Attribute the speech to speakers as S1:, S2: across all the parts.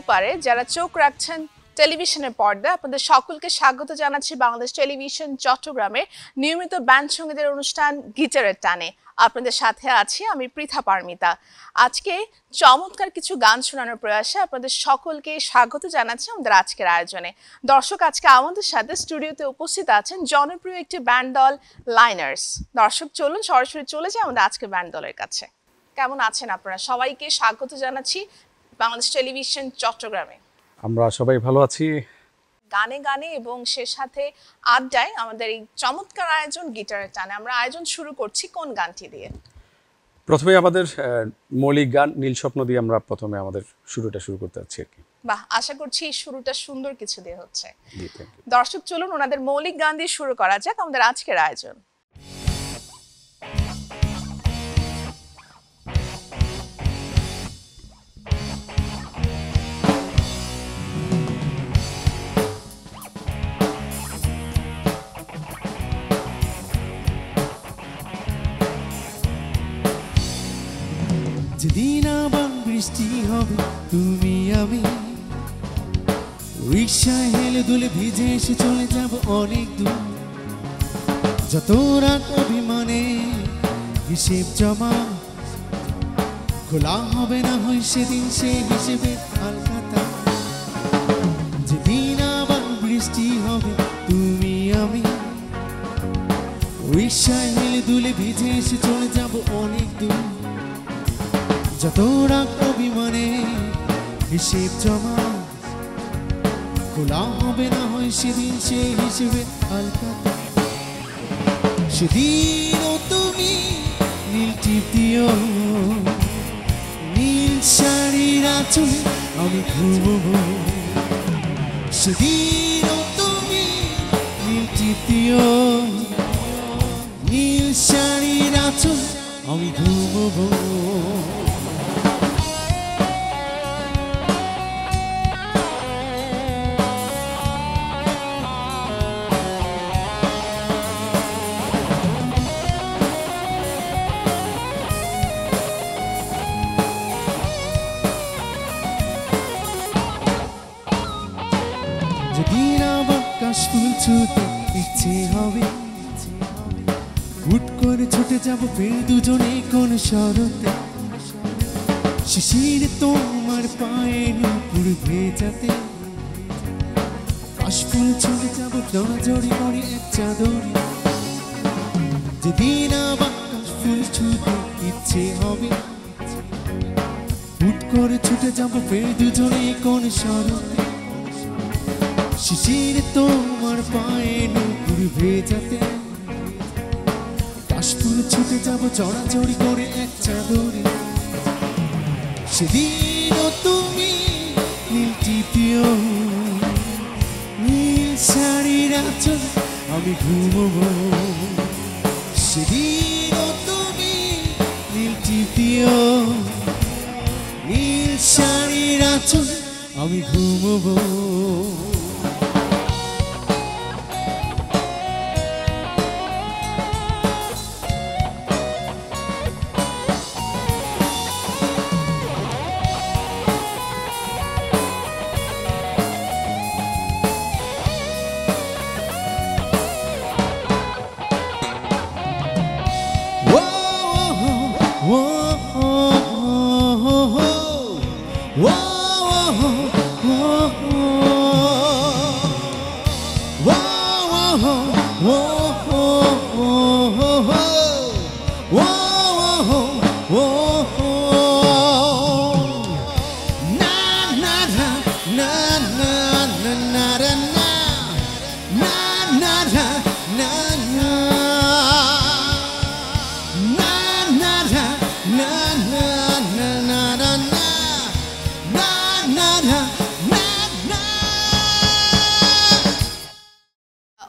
S1: ওপারে যারা চোখ রাখছেন টেলিভিশনের পর্দায়, আপনাদের সকলকে স্বাগত জানাচ্ছি বাংলাদেশ টেলিভিশন চট্টগ্রামের নিয়মিত ব্যান্ড সঙ্গীতের অনুষ্ঠান গিটারের টানে। আপনাদের সাথে আছি আমি পৃথা পারমিতা। আজকে চমৎকার কিছু গান শোনানোর প্রয়াসে আপনাদের সকলকে স্বাগত জানাচ্ছি আমাদের আজকের আয়োজনে। দর্শক, আজকে আমাদের সাথে স্টুডিওতে উপস্থিত আছেন জনপ্রিয় একটি ব্যান্ড দল লাইনার্স। দর্শক, চলুন সরাসরি চলে যাই আমাদের আজকের ব্যান্ড দলের কাছে। কেমন আছেন আপনারা? সবাইকে স্বাগত জানাচ্ছি বাংলাদেশ টেলিভিশন চট্টগ্রামে।
S2: আমরা সবাই ভালো আছি।
S1: গানে গানে এবং সে সাথে আড্ডায় আমাদের এই চমৎকার আয়োজন গিটারের টানে। আমরা আয়োজন শুরু করছি কোন গানটি দিয়ে?
S2: প্রথমে আমাদের মৌলিক গান নীল স্বপ্ন দিয়ে আমরা প্রথমে আমাদের শুরুটা শুরু করতে যাচ্ছি আর কি।
S1: বাহ, আশা করছি এই শুরুটা সুন্দর কিছু দিয়ে হচ্ছে। দর্শক, চলুন ওনাদের মৌলিক গান দিয়ে শুরু করা যাক আমাদের আজকের আয়োজন।
S3: যেদিন আবার বৃষ্টি হবে তুমি আমি রিক্সায় হেলে দুলে ভিজে এসে চলে যাব অনেক দূর। যত রাত অভিমানে হিসেব জমা খোলা হবে না হয় সেদিন সে হিসেবে হালখাতা। যেদিন আবার বৃষ্টি হবে তুমি আমি রিক্সায় হেলে দুলে ভিজে এসে চলে যাব অনেক দূর। যত রাগ অভিমানে হিসেব জমা খোলা হবে না হয় সেদিন সে হিসেবে হালখাতা। সেদিনও তুমি নীল টিপ দিও নীল শাড়ির আঁচলে আমি ঘুমবো। সেদিনও তুমি নীল টিপ দিও নীল শাড়ির আঁচলে আমি ঘুমবো। যেদিন আবার কাশফুল ছুতে ইচ্ছে হবে হুট করে ছুটে যাব ফের দুজনে কোন শরতে। শিশির তোমার পায়ে নুপুর ভেজাতে কাশফুল ছুটে যাব জড়াজড়ি করে এক চাদরে। যেদিন আবার কাশফুল ছুতে ইচ্ছে হবে হুট করে ছুটে যাব ফের দুজনে কোন শরতে। শিশির তোমার পায়ে নুপুর ভেজাতে কাশফুল ছুটে যাব চড়াচড়ি করে এক চাদরে। সেদিনও তুমি নীল টিপ দিও নীল শাড়ির আঁচলে আমি ঘুমবো। সেদিনও তুমি নীল টিপ দিও নীল শাড়ির আঁচলে আমি ঘুমবো।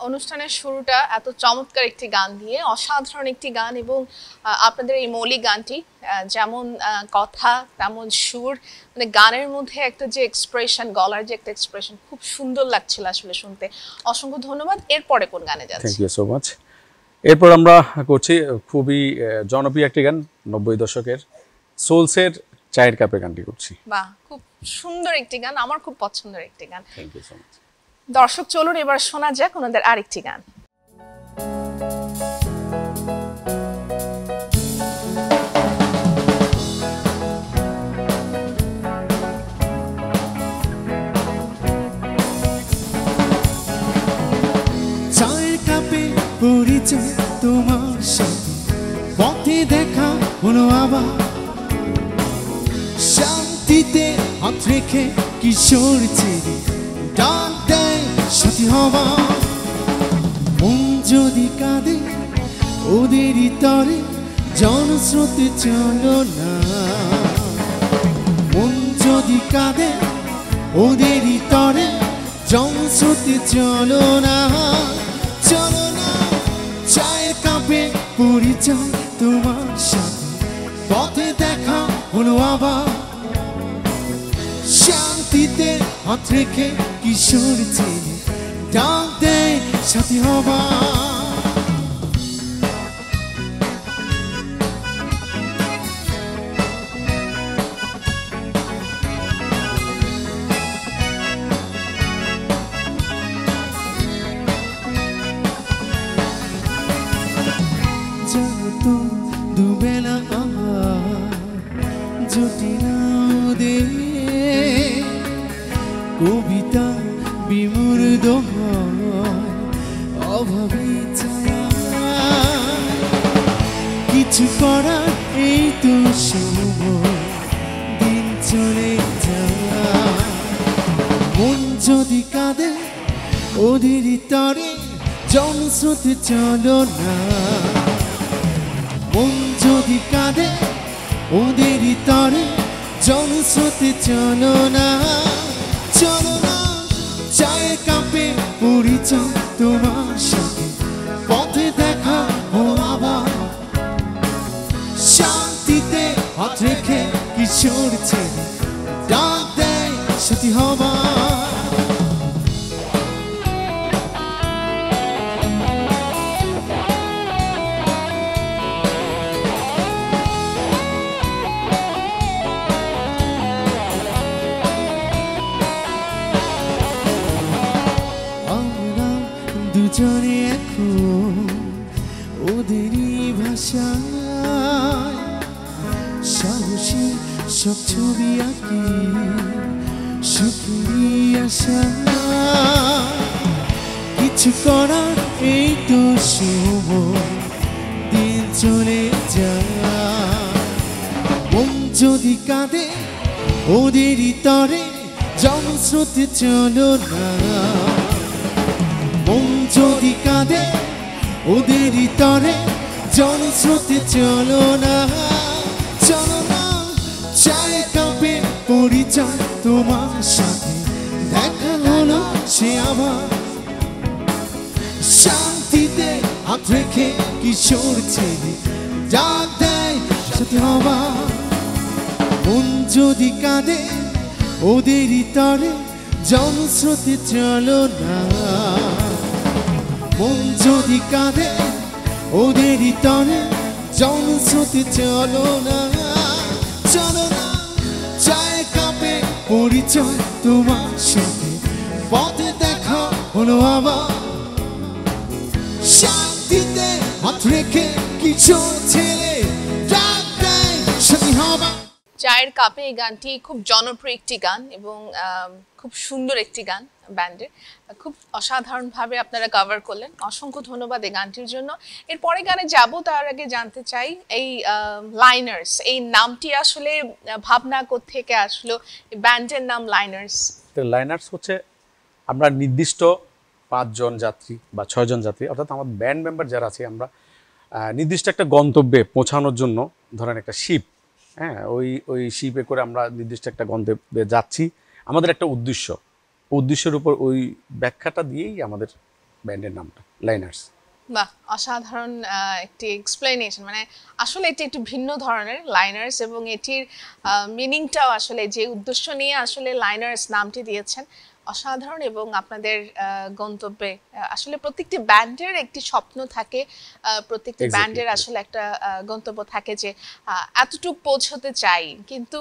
S1: অনুষ্ঠানের শুরুটা এত চমৎকার একটি গান দিয়ে, অসাধারণ একটি গান, এবং আপনাদের এই মৌলিক গানটি যেমন কথা তেমন সুর, মানে গানের মধ্যে একটা যে এক্সপ্রেশন, গলার যে একটা এক্সপ্রেশন, খুব সুন্দর লাগছিল আসলে শুনতে। অসংখ্য ধন্যবাদ। এরপরে কোন গানে যাচ্ছি?
S2: Thank you so much. এরপর আমরা করছি খুবই জনপ্রিয় একটি গান, 90 দশকের সোলসের চায়ের কাপে গানটি করছি।
S1: বাহ, খুব সুন্দর একটি গান, আমার খুব পছন্দের একটি গান।
S2: Thank you so much.
S1: দর্শক চলুন এবার শোনা যাক ওনাদের আরেকটি গান।
S3: চায়ের কাপে পরিচয় তোমার সাথে, পথে দেখা হলো আবার, শান্তিতে হাত রেখে কিশোর ছেড়ে ডাক দেয় সাথী হবা। মন যদি কাঁদে ওদেরই তরে জনস্রোতে চলো না, মন যদি কাঁদে ওদেরই তরে জনস্রোতে চলো না, চলো না। চায়ের কাপে পরিচয় তোমার সাথে, পথে দেখা হলো আবার, শান্তিতে হাত রেখে কিশোর ছেলে ডাক দেয় সাথী হবা। তো দুবেলা জটিলা ওদের কবিতা বিমূর্ত অভাবে ছায়া, কিছু করার এই তো সময়, দিন চলে যায়। মন যদি কাঁদে ওদেরই তরে জনস্রোতে চলো না, মন যদি কাঁদে ওদেরই তরে জনস্রোতে চলো না, চলো না। চায়ের কাপে পরিচয় তোমার সাথে, পথে দেখা হলো আবার, শান্তিতে হাত রেখে কিশোর ছেলে ডাক দেয় সাথী হবা। দুজনে এখন ওদেরই ভাষায় সাহসী সব ছবি আঁকি, সুখী আশা, কিছু করার এই তো সময়, দিন চলে যায়। মন যদি কাঁদে ওদেরই তরে জনস্রোতে চলো না, মন যদি কাঁদে ওদেরই তরে জনস্রোতে চলো না, চলো না। চায়ের কাপে পরিচয় তোমার সাথে, দেখা হলো সে আবার, শান্তিতে হাত রেখে কিশোর ছেলে ডাক দেয় সাথী হবা। মন যদি কাঁদে ওদেরই তরে জনস্রোতে চলো না, মন যদি কাঁদে ওদেরই তরে জনস্রোতে চলো না, চলো না। চায়ের কাপে পরিচয় তোমার সাথে, পথে দেখা হলো আবার, শান্তিতে হাত রেখে কিশোর ছেলে ডাক দেয় সাথী হবা।
S1: চায়ের কাপে এই গানটি খুব জনপ্রিয় একটি গান এবং খুব সুন্দর একটি গান ব্যান্ডের, খুব অসাধারণভাবে আপনারা কভার করলেন। অসংখ্য ধন্যবাদ এই গানটির জন্য। এরপরে গানে যাব তার আগে জানতে চাই এই লাইনার্স, এই নামটি আসলে ভাবনা কোত্থেকে আসলো, ব্যান্ডের নাম লাইনার্স?
S2: তো লাইনার্স হচ্ছে আমরা নির্দিষ্ট 5 জন যাত্রী বা 6 জন যাত্রী, অর্থাৎ আমাদের ব্যান্ড মেম্বার যারা আছে, আমরা নির্দিষ্ট একটা গন্তব্যে পৌঁছানোর জন্য ধরেন একটা শিপ, হ্যাঁ, ওই শিপে করে আমরা নির্দিষ্ট একটা গন্তব্যে যাচ্ছি, আমাদের একটা উদ্দেশ্যের উপর ওই ব্যাখ্যাটা দিয়েই আমাদের ব্যান্ডের নামটা লাইনার্স।
S1: বাহ, অসাধারণ একটি এক্সপ্লেনেশন। মানে আসলে এটি একটু ভিন্ন ধরনের লাইনার্স, এবং এটির মিনিংটাও আসলে যে উদ্দেশ্য নিয়ে আসলে লাইনার্স নামটি দিয়েছেন অসাধারণ। এবং আপনাদের গন্তব্যে আসলে প্রত্যেকটি ব্যান্ডের একটি স্বপ্ন থাকে, প্রত্যেকটি
S2: Exactly.
S1: ব্যান্ডের আসলে একটা গন্তব্য থাকে যে এতটুক পৌঁছতে চাই, কিন্তু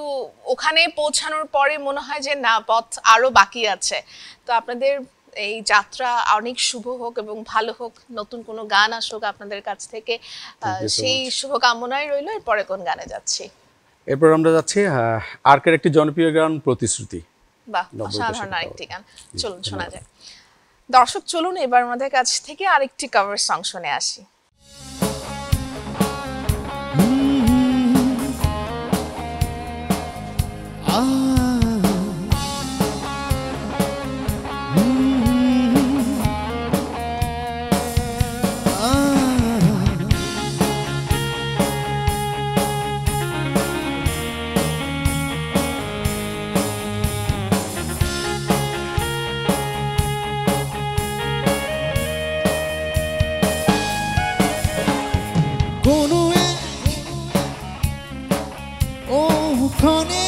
S1: ওখানে পৌঁছানোর পরে মনে হয় যে না, পথ আরো বাকি আছে। তো আপনাদের এই যাত্রা অনেক শুভ হোক এবং ভালো হোক, নতুন কোনো গান আসুক আপনাদের কাছ থেকে,
S2: Thank you so
S1: সেই
S2: much.
S1: শুভকামনাই রইল। এরপরে কোন গানে যাচ্ছি?
S2: এরপর আমরা যাচ্ছি আর্কের একটি জনপ্রিয় গান প্রতিশ্রুতি।
S1: বাহ,
S2: 90
S1: অসাধারণ
S2: দশকের
S1: আরেকটি গান,
S2: জি,
S1: চলুন শোনা
S2: ধন্যবাদ।
S1: যায়। দর্শক চলুন এবার আমাদের কাছ থেকে আরেকটি কভার সং শুনে আসি।
S3: কোনো এক ওখানে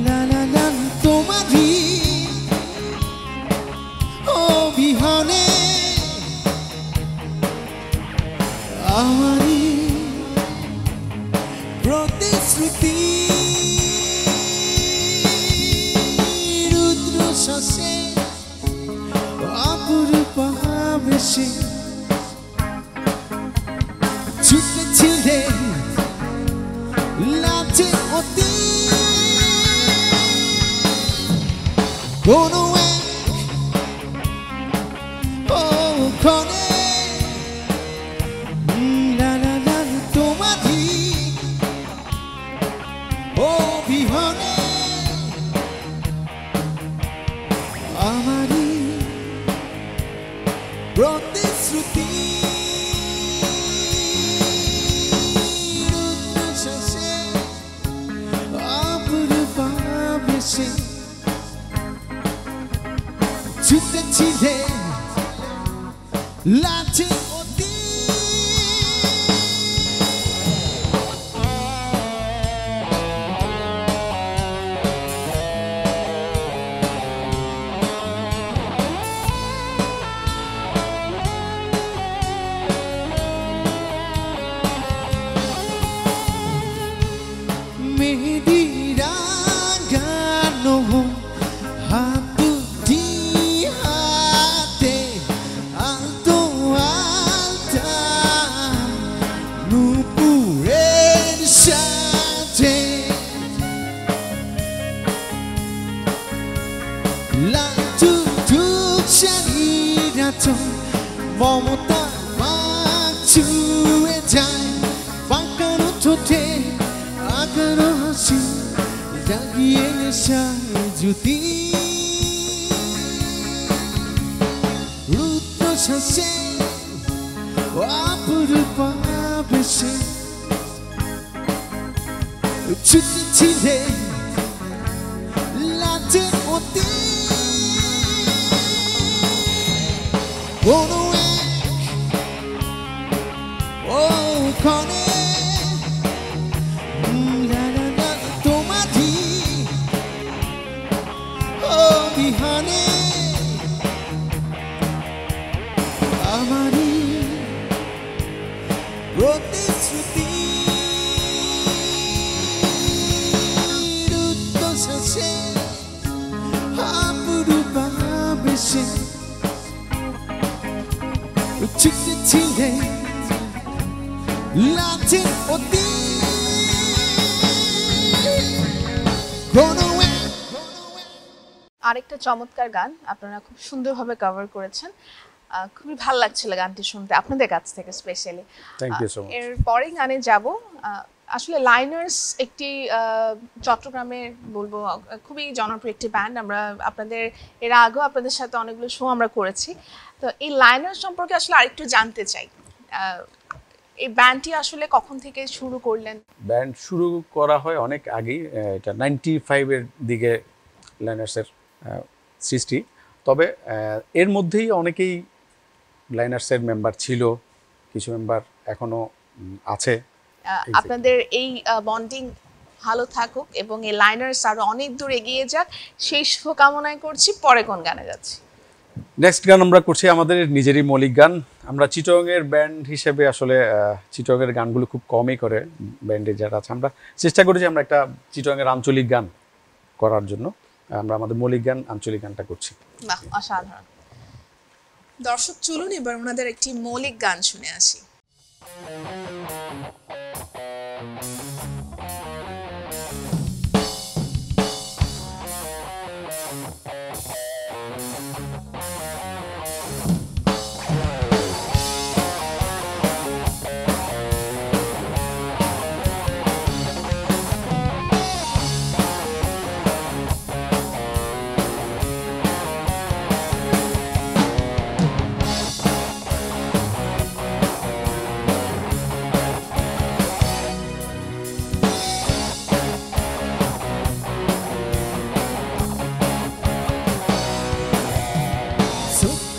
S3: লা লা লা তোমারই অবিহনে আমারই প্রতিশ্রুতি রুদ্র শ্বাসে অপরূপ বেশি ছুটেছিলে লাচে অতি কোনো এক ওখানে লা লা লা তোমারই অবিহনে আমারই প্রতিশ্রুতি ছুটেছিলে লাচে অতি মেহেদিরা গানো হাত দুটি হাতে আলতো আলতা নুপুরের সাথে লাচু ঠুক শাড়িরাত মমতা মাছুয়ে যায় বাঁকানো ঠোঁটে আগানো হাসি জাগিয়ে নেশায় জ্যোতি রুদ্র শ্বাসে অপরূপ বেশে ছুটেছিলে লাচে অতি কোনো এক ওখানে লা লা লা তোমারই অবিহনে আমারই প্রতিশ্রুতি রুদ্ধ শ্বাসে অপরূপ বেশে ছুটেছিলে লাচে অতি কোনো এক
S1: আরেকটা চমৎকার গান আপনারা খুব সুন্দরভাবে কভার করেছেন, খুবই ভালো লাগছিল গানটি শুনতে আপনাদের কাছ থেকে specially.
S2: Thank you so much.
S1: এর পরেই গানে যাব। আসলে লাইনার্স একটি চট্টগ্রামের বলবো খুবই জনপ্রিয় একটি ব্যান্ড। আমরা আপনাদের এর আগেও আপনাদের সাথে অনেকগুলো শো আমরা করেছি। তো এই লাইনার্স সম্পর্কে আসলে আরেকটু জানতে চাই। এই ব্যান্ডটি আসলে কখন থেকে শুরু করলেন?
S2: ব্যান্ড শুরু করা হয় অনেক আগেই, এটা 95-এর দিকে লাইনার্সের সৃষ্টি। তবে এর মধ্যেই অনেকেই লাইনার্সের মেম্বার ছিল, কিছু মেম্বার এখনো আছে।
S1: আপনাদের এই বন্ডিং ভালো থাকুক এবং এই লাইনার্স আরো অনেক দূর এগিয়ে যাক, সেই শুভকামনায় করছি। পরে কোন গানে যাচ্ছি?
S2: নেক্সট গান আমরা করছি আমাদের নিজেরই মৌলিক গান। আমরা চিটংয়ের ব্যান্ড হিসেবে আসলে চিটংয়ের গানগুলো খুব কমই করে ব্যান্ডে যারা আছে। আমরা চেষ্টা করেছি আমরা একটা চিটংয়ের আঞ্চলিক গান করার জন্য। আমরা আমাদের মৌলিক গান আঞ্চলিক গানটা করছি।
S1: বাহ, অসাধারণ। দর্শক চলুন এবার ওনাদের একটি মৌলিক গান শুনে আসি।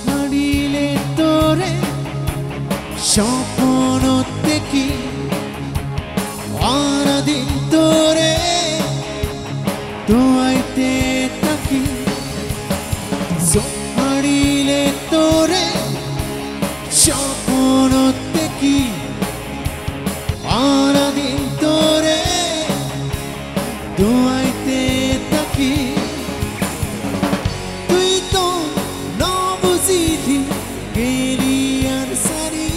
S3: হারিলে তোরে স্বপ্ন দেখি, সারাদিন তোরে দোয়াইতে থাকি। হারিলে তোরে স্বপ্ন দেখি, সারাদিন তোরে দোয়াইতে থাকি। তুই তো নবুঝিলি গেলি আর সারি,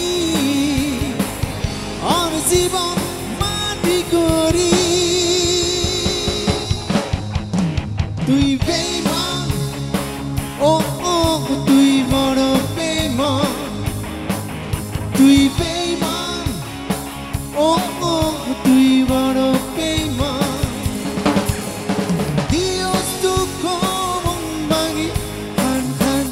S3: আর জীবন মাটি করি। তুই বেঈমান, ও ও তুই বড় বেঈমান। তুই বেঈমান, ও ও তুই বড় বেঈমান। Dios tú como un baggy han han.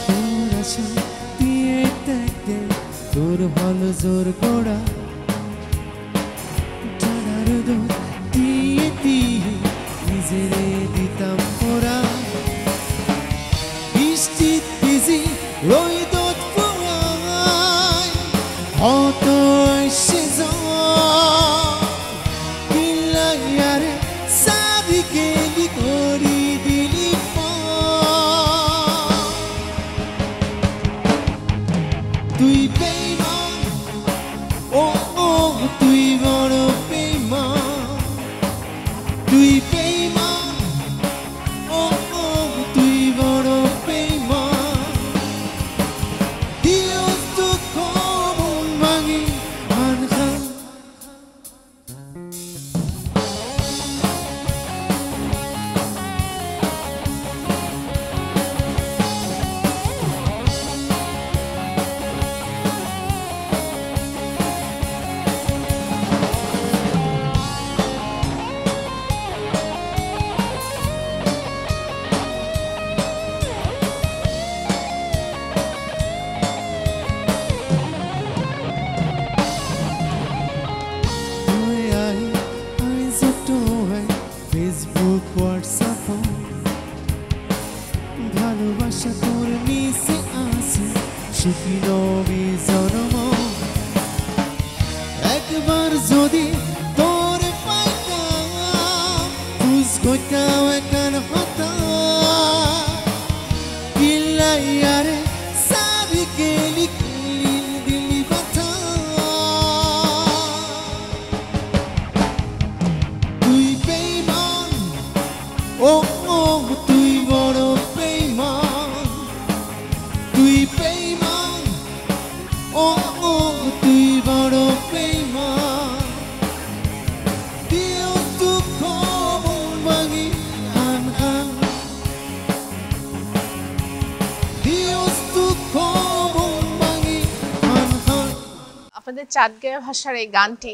S3: তোর আশা দিয়ে দেখতে তোর ভালো জোর করা, জানার দোষ দিয়ে দিয়ে নিজেরে দিতাম ওরা। বৃষ্টি ভিজি রোদত পোড়ায়, অত এসে যারে সাদিকে করি দিলি তুই বেঈমান, ও ও তুই বড় বেঈমান। তুই বেঈমান, ও ও তুই বড় বেঈমান। Dios tú como un baggy han han. Facebook WhatsApp ভালোবাসা তোর মিশে আছে, সুখী নবী জনম। একবার যদি তোর পাইতাম, বুঝ কইতাম একান হতা কিল্লাইয়ারে সাবিকে লিখলি দিলি বাতা। তুই বেঈমান, ও ও তুই বড় বেঈমান। তুই বেঈমান,
S1: আপনাদের চাটগাঁয়া ভাষার এই গানটি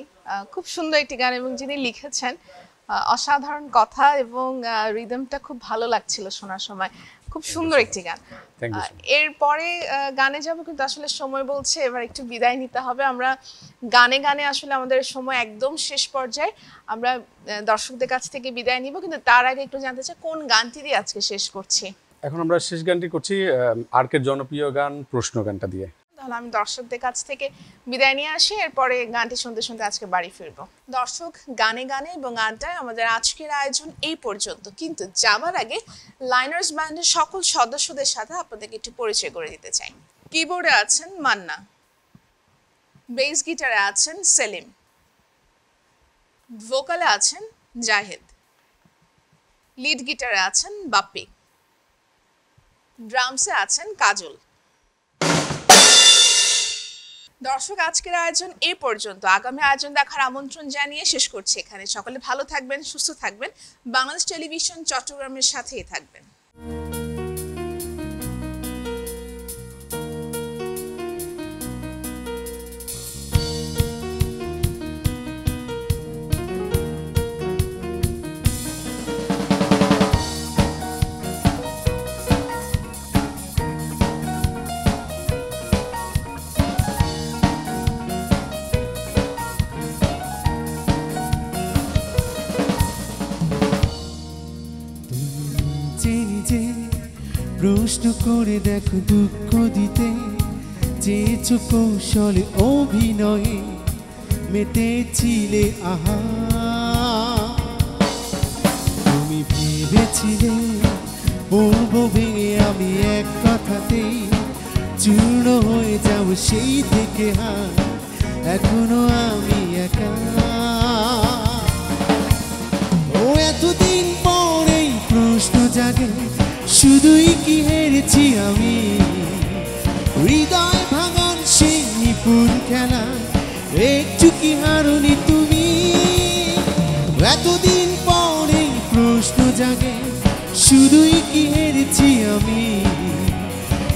S1: খুব সুন্দর একটি গান এবং যিনি লিখেছেন অসাধারণ কথা এবং রিদমটা খুব ভালো লাগছিল শোনার সময়, খুব সুন্দর একটি গান।
S2: Thank you.
S1: এরপরে গানে যাব, কিন্তু আসলে সময় বলছে এবার একটু বিদায় নিতে হবে। আমরা গানে গানে আসলে আমাদের সময় একদম শেষ পর্যায়ে, আমরা দর্শকদের কাছ থেকে বিদায় নিব, কিন্তু তার আগে একটু জানতে চাই কোন গানটি দিয়ে আজকে শেষ করছি।
S2: এখন আমরা শেষ গানটি করছি আর্কের জনপ্রিয় গান প্রশ্ন গানটা দিয়ে।
S1: তাহলে আমি দর্শকদের কাছ থেকে বিদায় নিয়ে আসি, এরপরে গানটি শুনতে শুনতে আজকে বাড়ি ফিরবো। দর্শক, গানে গানে এবং আড্ডায় আমাদের আজকের আয়োজন এই পর্যন্ত, কিন্তু যাবার আগে লাইনার্স ব্যান্ডের সকল সদস্যদের সাথে আপনাদেরকে একটু পরিচয় করে দিতে চাই। কিবোর্ডে আছেন মান্না, বেস গিটারে আছেন সেলিম, ভোকালে আছেন জাহেদ, লিড গিটারে আছেন বাপ্পি, ড্রামসে আছেন কাজল। দর্শক, আজকের আয়োজন এই পর্যন্ত। আগামী আয়োজন দেখার আমন্ত্রণ জানিয়ে শেষ করছি এখানে। সকলে ভালো থাকবেন, সুস্থ থাকবেন, বাংলাদেশ টেলিভিশন চট্টগ্রামের সাথেই থাকবেন।
S3: প্রশ্ন করে দেখো দুঃখ দিতে চেয়েছো কৌশলে অভিনয়ে মেতেছিলে আহা তুমি ভেবেছিলে বলবো ভেঙে আমি এক কথাতেই চূর্ণ হয়ে যাও সেই থেকে এখনো আমি একা ও এতদিন পরেই প্রশ্ন জাগে শুধুই কি হেরেছি আমি হৃদয় ভাঙার সেই নিপুণ খেলা একটু কি হারনি তুমি এতদিন পরেই প্রশ্ন জাগে শুধুই কি হেরেছি আমি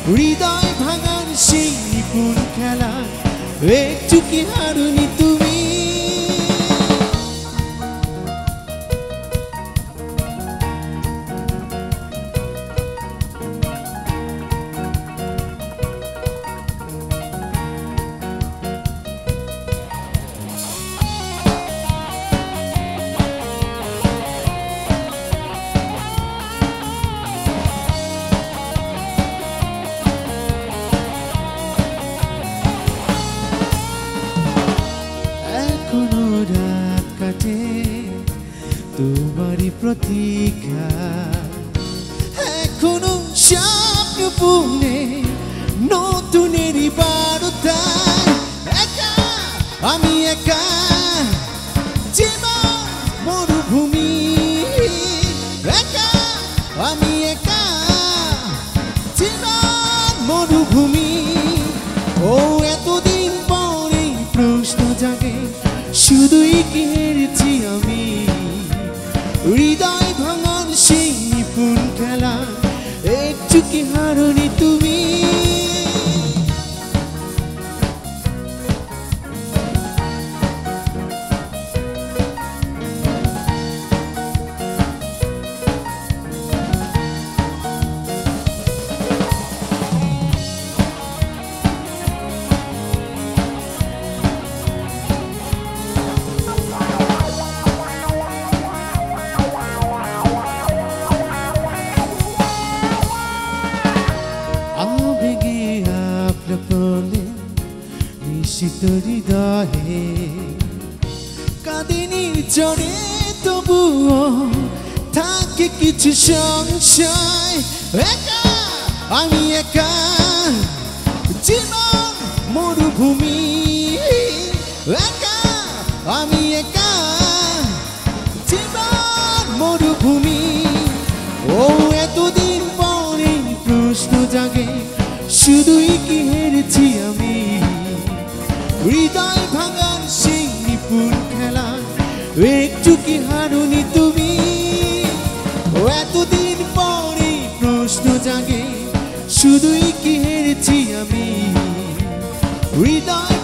S3: হৃদয় ভাঙার সেই নিপুণ খেলা একটু কি হারনি তুমি তোমারই প্রতীক্ষা এখনো স্বপ্ন পূর্ণে নতুনেরই বারতা একা আমি একা জীবন মরুভূমি একা আমি একা জীবন মরুভূমি ও এতদিন পরে প্রশ্ন জাগে শুধুই কি হেরেছি আমি হৃদয় ভাঙার সেই নিপুণ খেলা একটু কি হারনি তুমি নিশ্চিত হৃদয়ে কাঁদিনি জড়ে তবুও থাকে কিছু সংশয় একা আমি একা জীবন মরুভূমি একা আমি একা জীবন মরুভূমি ও এতদিন পরে প্রশ্ন জাগে শুধুই কি হেরেছি আমি হৃদয় ভাঙার সেই নিপুণ খেলা একটু কি হারনি তুমি ও এতদিন পরে প্রশ্ন জাগে শুধুই কি হেরেছি আমি হৃদয়